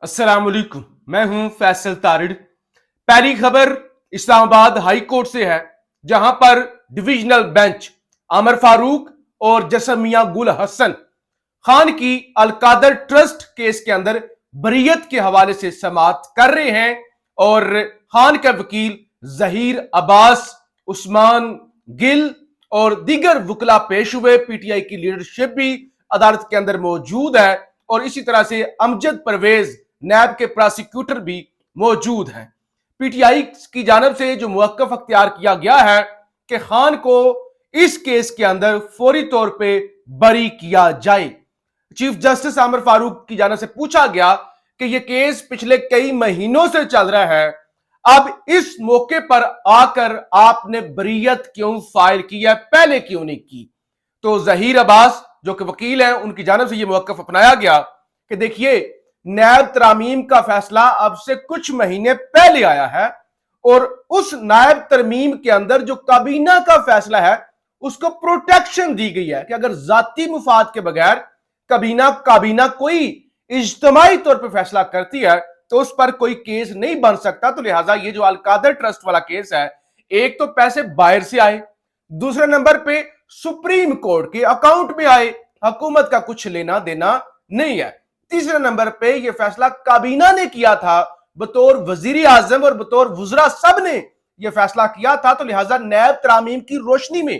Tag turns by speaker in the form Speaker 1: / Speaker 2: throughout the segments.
Speaker 1: अस्सलाम वालेकुम। मैं हूं फैसल तारिड़। पहली खबर इस्लामाबाद हाई कोर्ट से है, जहां पर डिविजनल बेंच आमर फारूक और जसम मियां गुल हसन खान की अलकादर ट्रस्ट केस के अंदर बरीयत के हवाले से समाअत कर रहे हैं और खान के वकील जहीर अब्बास, उस्मान गिल और दीगर वकला पेश हुए। पीटीआई की लीडरशिप भी अदालत के अंदर मौजूद है और इसी तरह से अमजद परवेज नैब के प्रोसिक्यूटर भी मौजूद हैं। पीटीआई की जानब से जो मुवक्कफ अख्तियार किया गया है कि खान को इस केस के अंदर फौरी तौर पे बरी किया जाए। चीफ जस्टिस आमर फारूक की जानब से पूछा गया कि यह केस पिछले कई महीनों से चल रहा है, अब इस मौके पर आकर आपने बरीयत क्यों फाइल की है, पहले क्यों नहीं की? तो जहीर अब्बास जो कि वकील हैं, उनकी जानब से यह मुवक्कफ अपनाया गया कि देखिए, नैब तरमीम का फैसला अब से कुछ महीने पहले आया है और उस नायब तरमीम के अंदर जो काबीना का फैसला है उसको प्रोटेक्शन दी गई है कि अगर जाती मुफाद के बगैर काबीना कोई इज्तिमाई तौर पर फैसला करती है तो उस पर कोई केस नहीं बन सकता। तो लिहाजा ये जो अलकादर ट्रस्ट वाला केस है, एक तो पैसे बाहर से आए, दूसरे नंबर पे सुप्रीम कोर्ट के अकाउंट में आए, हुकूमत का कुछ लेना देना नहीं है। तीसरे नंबर पे यह फैसला काबीना ने किया था, बतौर वजीर आजम और बतौर वुजरा सब ने यह फैसला किया था। तो लिहाजा नैब तरामीम की रोशनी में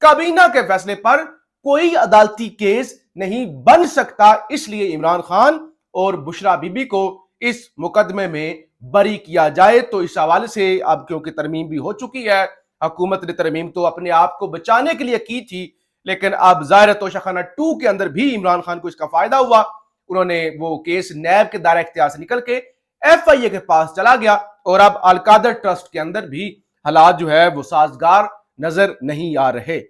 Speaker 1: काबीना के फैसले पर कोई अदालती केस नहीं बन सकता, इसलिए इमरान खान और बुशरा बीबी को इस मुकदमे में बरी किया जाए। तो इस हवाले से अब क्योंकि तरमीम भी हो चुकी है, हुकूमत ने तरमीम तो अपने आप को बचाने के लिए की थी, लेकिन अब ज़ाहिर तोशाखाना 2 के अंदर भी इमरान खान को इसका फायदा हुआ। उन्होंने वो केस नैब के दायरा इख्तियार से निकल के एफआईए के पास चला गया और अब अलकादर ट्रस्ट के अंदर भी हालात जो है वो साजगार नजर नहीं आ रहे।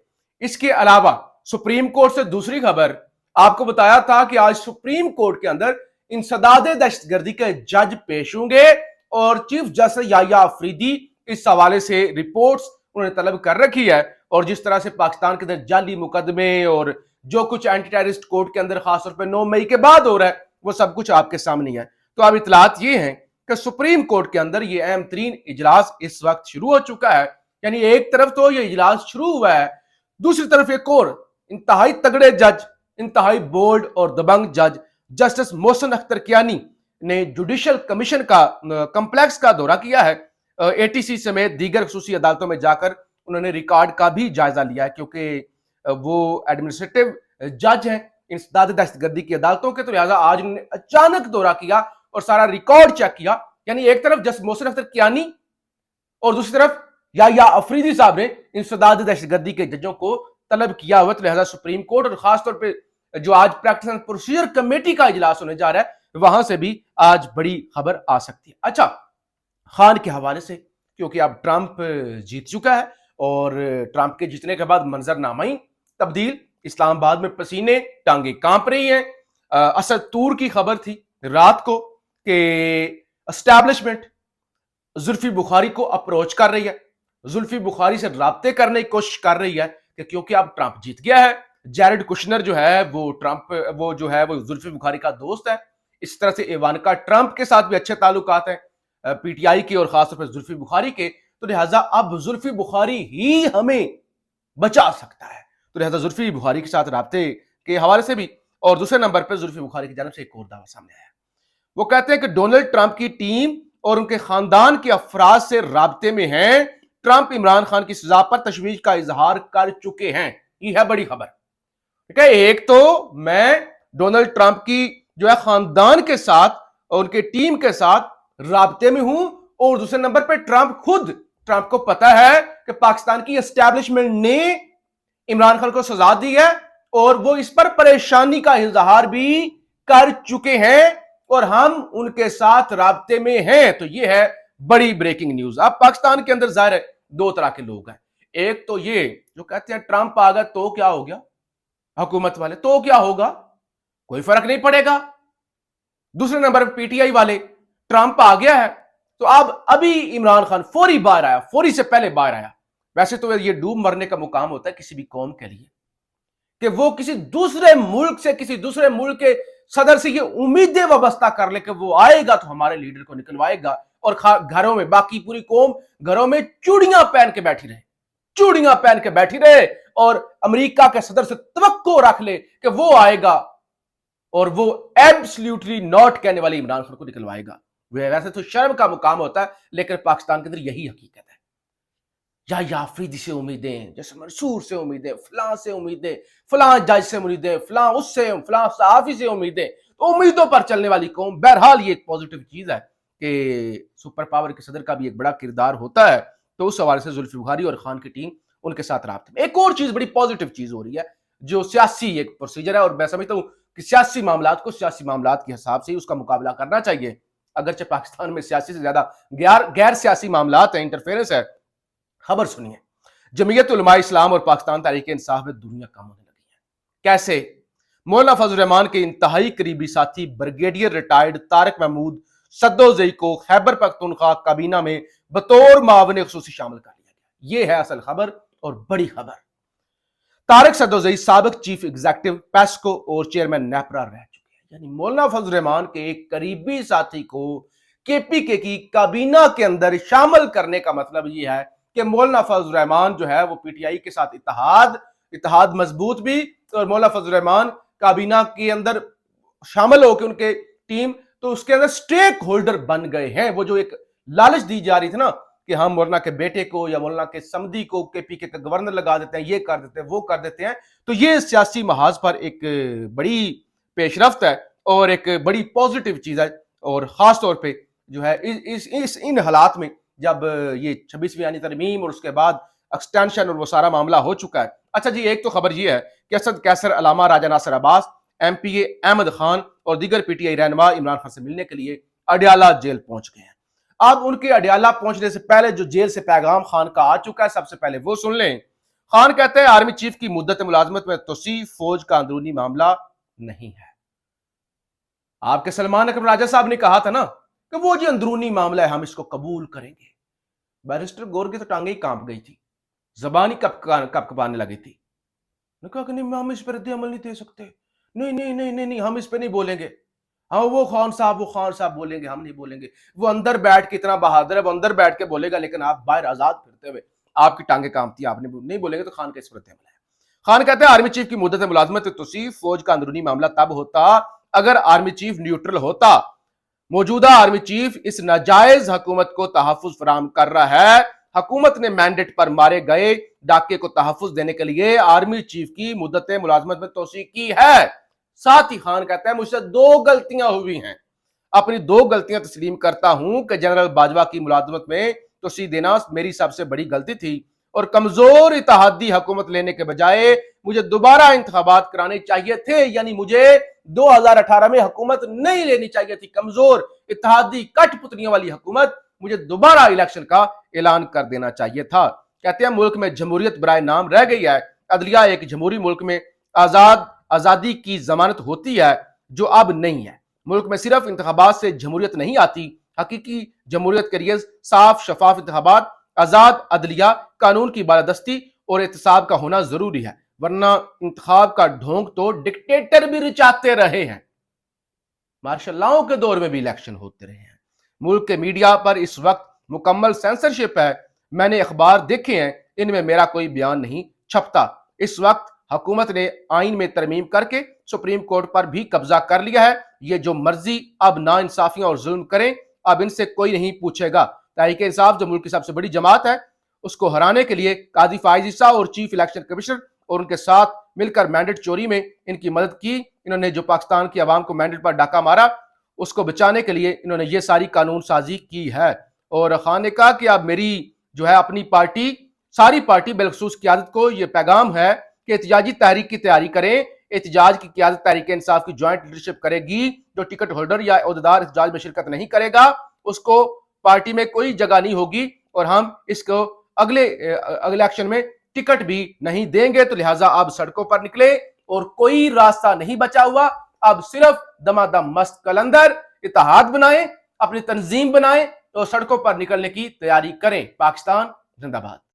Speaker 1: इसके अलावा सुप्रीम कोर्ट से दूसरी खबर आपको बताया था कि आज सुप्रीम कोर्ट के अंदर इंसदाद दहशतगर्दी के जज पेश होंगे और चीफ जस्टिस याह्या अफरीदी इस हवाले से रिपोर्ट्स उन्होंने तलब कर रखी है। और जिस तरह से पाकिस्तान के अंदर जाली मुकदमे और जो कुछ एंटी टेररिस्ट कोर्ट के अंदर खासतौर पर 9 मई के बाद हो रहा है, वो सब कुछ आपके सामने है। तो अब इतलात ये हैं कि सुप्रीम कोर्ट के अंदर ये अहम तरीन इजलास इस वक्त शुरू हो चुका है। यानी एक तरफ तो ये इजलास शुरू हुआ है, दूसरी तरफ एक और इंतहाई तगड़े जज, इंतहाई बोल्ड और दबंग जज जस्टिस मोहसिन अख्तर कियानी ने जुडिशल कमीशन का कम्प्लेक्स का दौरा किया है। एटीसी समेत दीगर खसूसी अदालतों में जाकर उन्होंने रिकॉर्ड का भी जायजा लिया है, क्योंकि वो एडमिनिस्ट्रेटिव जज हैं इंसदाद दहशतगर्दी की अदालतों के। तो लिहाजा आज उन्होंने अचानक दौरा किया और सारा रिकॉर्ड चेक किया। यानी एक तरफ जस्टिस मोहसिन अख्तर कियानी और दूसरी तरफ याह्या अफरीदी साहब ने इंसदाद दहशतगर्दी के जजों को तलब किया हुआ। तो लिहाजा सुप्रीम कोर्ट और खासतौर पर जो आज प्रैक्टिस एंड प्रोसीजर कमेटी का इजलास होने जा रहा है, वहां से भी आज बड़ी खबर आ सकती है। अच्छा, खान के हवाले से, क्योंकि अब ट्रंप जीत चुका है और ट्रंप के जीतने के बाद मंजरनामा ही तब्दील, इस्लामाबाद में पसीने टांगे कांप रही हैं। असद तूर की खबर थी रात को कि एस्टैब्लिशमेंट जुल्फी बुखारी को अप्रोच कर रही है, जुल्फी बुखारी से राब्ते करने की कोशिश कर रही है कि क्योंकि अब ट्रंप जीत गया है। जैरेड कुशनर जो है वो जुल्फी बुखारी का दोस्त है। इस तरह से इवानका ट्रंप के साथ भी अच्छे ताल्लुकात हैं पीटीआई के और खासतौर पर जुल्फी बुखारी के। तो लिहाजा अब जुल्फी बुखारी ही हमें बचा सकता है। तो लिहाजा जुल्फी बुखारी के साथ राब्ते के हवाले से भी। और दूसरे नंबर पर जुल्फी बुखारी की जानब से एक और दावा सामने आया। वो कहते हैं कि डोनाल्ड ट्रंप की टीम और उनके खानदान के अफराद से राब्ते में हैं। ट्रंप इमरान खान की सजा पर तशवीश का इजहार कर चुके हैं। ये है बड़ी खबर। ठीक है, एक तो मैं डोनाल्ड ट्रंप की जो है खानदान के साथ और उनके टीम के साथ राब्ते में हूं, और दूसरे नंबर पर ट्रंप को पता है कि पाकिस्तान की एस्टैब्लिशमेंट ने इमरान खान को सजा दी है और वो इस पर परेशानी का इजहार भी कर चुके हैं और हम उनके साथ राब्ते में हैं। तो ये है बड़ी ब्रेकिंग न्यूज। अब पाकिस्तान के अंदर जाहिर है 2 तरह के लोग हैं। एक तो ये जो कहते हैं ट्रंप आ गया तो क्या हो गया, हुकूमत वाले तो क्या होगा, कोई फर्क नहीं पड़ेगा। दूसरे नंबर पर पीटीआई वाले, ट्रंप आ गया है तो अब अभी इमरान खान फौरी बाहर आया, फौरी से पहले बाहर आया। वैसे तो ये डूब मरने का मुकाम होता है किसी भी कौम के लिए कि वो किसी दूसरे मुल्क से, किसी दूसरे मुल्क के सदर से ये उम्मीदें वाबस्ता कर ले कि वो आएगा तो हमारे लीडर को निकलवाएगा, और घरों में बाकी पूरी कौम घरों में चूड़ियां पहन के बैठी रहे, चूड़ियां पहन के बैठी रहे, और अमेरिका के सदर से तवक्को रख ले कि वो आएगा और वो एब्सोल्युटली नॉट कहने वाले इमरान खान को निकलवाएगा। वैसे तो शर्म का मुकाम होता है, लेकिन पाकिस्तान के अंदर यही हकीकत है। या आफरीदी से उम्मीदें, जैसे मंसूर से उम्मीदें, फलां से उम्मीदें, फलां जज से उम्मीदें, फलां उससे, फलां सहाफी से उम्मीदें, तो उम्मीदों पर चलने वाली कौम। बहरहाल ये एक पॉजिटिव चीज है कि सुपर पावर के सदर का भी एक बड़ा किरदार होता है, तो उस हवाले से जुल्फिकार बुखारी और खान की टीम उनके साथ राब्ते में। एक और चीज बड़ी पॉजिटिव चीज हो रही है, जो सियासी एक प्रोसीजर है, और मैं समझता हूं कि सियासी मामलात को सियासी मामलात के हिसाब से ही उसका मुकाबला करना चाहिए। अगरचे पाकिस्तान में सियासी से ज्यादा गैर सियासी मामलात है, इंटरफेरेंस है। खबर सुनिए, जमीयत उलमा इस्लाम और पाकिस्तान तहरीक इंसाफ में दुनिया कम होने लगी है। कैसे? मौलाना फजल रहमान के इंतहाई करीबी साथी ब्रिगेडियर रिटायर्ड तारिक महमूद सद्दोजई को खैबर पख्तूनख्वा काबीना में बतौर मावन खुसूसी शामिल कर लिया गया। यह है असल खबर और बड़ी खबर। तारिक सद्दोजई साबिक चीफ एग्जीक्यूटिव पेस्को और चेयरमैन नेपरा रह चुके हैं। यानी मौलाना फजल रहमान के एक करीबी साथी को केपीके की काबीना के अंदर शामिल करने का मतलब यह है कि मौलाना फजल रहमान जो है वो पीटीआई के साथ इत्तेहाद मजबूत भी, और मौलाना फजल रहमान काबीना के अंदर शामिल होकर उनके टीम तो उसके अंदर स्टेक होल्डर बन गए हैं। वो जो एक लालच दी जा रही थी ना कि हम मौलाना के बेटे को या मौलाना के समधी को केपीके का गवर्नर लगा देते हैं, ये कर देते हैं, वो कर देते हैं, तो ये सियासी महाज पर एक बड़ी पेशरफ्त है और एक बड़ी पॉजिटिव चीज है। और खास तौर पे जो है इन हालात में जब ये 26वीं यानी तरमीम और उसके बाद एक्सटेंशन और वो सारा मामला हो चुका है। अच्छा जी, एक तो खबर ये है कि असद कैसर, अलामा राजा नासिर अब्बास, एमपीए अहमद खान और दीगर पीटीआई रहनुमा इमरान खान से मिलने के लिए अडियाला जेल पहुंच गए हैं। अब उनके अडियाला पहुंचने से पहले जो जेल से पैगाम खान का आ चुका है, सबसे पहले वो सुन लें। खान कहते हैं आर्मी चीफ की मुद्दत मुलाजमत में तोसी फौज का अंदरूनी मामला नहीं है। आपके सलमान अकबर राजा साहब ने कहा था ना कि वो जो अंदरूनी मामला है हम इसको कबूल करेंगे। बैरिस्टर गौर की तो टांगे ही कांप गई थी, जबान ही कपकपाने लगी थी। ने कहा कि नहीं, हम इस पर रद्द अमल नहीं दे सकते, नहीं नहीं नहीं नहीं नहीं, हम इस पर नहीं बोलेंगे, हाँ वो खान साहब बोलेंगे, हम नहीं बोलेंगे। वो अंदर बैठ के इतना बहादुर है, वो अंदर बैठ के बोलेगा, लेकिन आप बाहर आजाद फिरते हुए आपकी टांगे कांपती है, आपने नहीं बोलेंगे तो खान का इस पर रद्द अमल है। खान कहते हैं आर्मी चीफ की मुद्दत मुलाजमत तोसीफ फौज का अंदरूनी मामला तब होता अगर आर्मी चीफ न्यूट्रल होता। मौजूदा आर्मी चीफ इस नाजायज हुकूमत को तहफ़्फ़ुज़ फराहम कर रहा है। हुकूमत ने मैंडेट पर मारे गए डाके को तहफ़्फ़ुज़ देने के लिए आर्मी चीफ की मुद्दत मुलाजमत में तोसी की है। साथ ही खान कहता है मुझसे 2 गलतियां हुई हैं, अपनी 2 गलतियां तस्लीम करता हूं कि जनरल बाजवा की मुलाजमत में तोसी देना मेरी सबसे बड़ी गलती थी और कमजोर इत्तेहादी हुकूमत लेने के बजाय मुझे दोबारा इंतखाबात कराने चाहिए थे। यानी मुझे 2018 में हुकूमत नहीं लेनी चाहिए थी, कमजोर इत्तेहादी कठपुतलियों वाली हुकूमत, मुझे दोबारा इलेक्शन का ऐलान कर देना चाहिए था। कहते हैं मुल्क में जमहूरियत बराए नाम रह गई है। अदलिया एक जमहूरी मुल्क में आजादी की जमानत होती है जो अब नहीं है। मुल्क में सिर्फ इंतखाबात से जमहूरियत नहीं आती, हकीकी जमहूरियत के लिए साफ शफाफ इंतखाबात, आजाद अदलिया, कानून की बालादस्ती और एहतसाब का होना जरूरी है, वरना इंतखाब का ढोंग तो डिक्टेटर भी रचाते रहे हैं, मार्शल के दौर में भी इलेक्शन होते रहे हैं। मुल्क के मीडिया पर इस वक्त मुकम्मल सेंसरशिप है। मैंने अखबार देखे हैं, इनमें मेरा कोई बयान नहीं छपता। इस वक्त हुकूमत ने आइन में तरमीम करके सुप्रीम कोर्ट पर भी कब्जा कर लिया है। ये जो मर्जी अब ना इंसाफियां और जुल्म करें, अब इनसे कोई नहीं पूछेगा। तहरीक इंसाफ जो मुल्क की सबसे बड़ी जमात है, उसको हराने के लिए काजी फाइज ईसा और चीफ इलेक्शन कमिश्नर और उनके साथ मिलकर मैंडेट चोरी में इनकी मदद की। इन्होंने जो पाकिस्तान की आवाम को मैंडेट पर डाका मारा, उसको बचाने के लिए इन्होंने ये सारी कानून साजी की है। और खान ने कहा कि अब मेरी जो है अपनी पार्टी, सारी पार्टी बिलखसूस क़यादत को ये पैगाम है कि एहतजाजी तहरीक की तैयारी करें। एहतजाज की क़यादत तहरीक इंसाफ की ज्वाइंट लीडरशिप करेगी। जो टिकट होल्डर या ओहदेदार एहतजाज में शिरकत नहीं करेगा, उसको पार्टी में कोई जगह नहीं होगी और हम इसको अगले इलेक्शन में टिकट भी नहीं देंगे। तो लिहाजा अब सड़कों पर निकले और कोई रास्ता नहीं बचा हुआ। अब सिर्फ दमादम मस्त कलंदर इत्तेहाद बनाएं, अपनी तंजीम बनाएं और सड़कों पर निकलने की तैयारी करें। पाकिस्तान जिंदाबाद।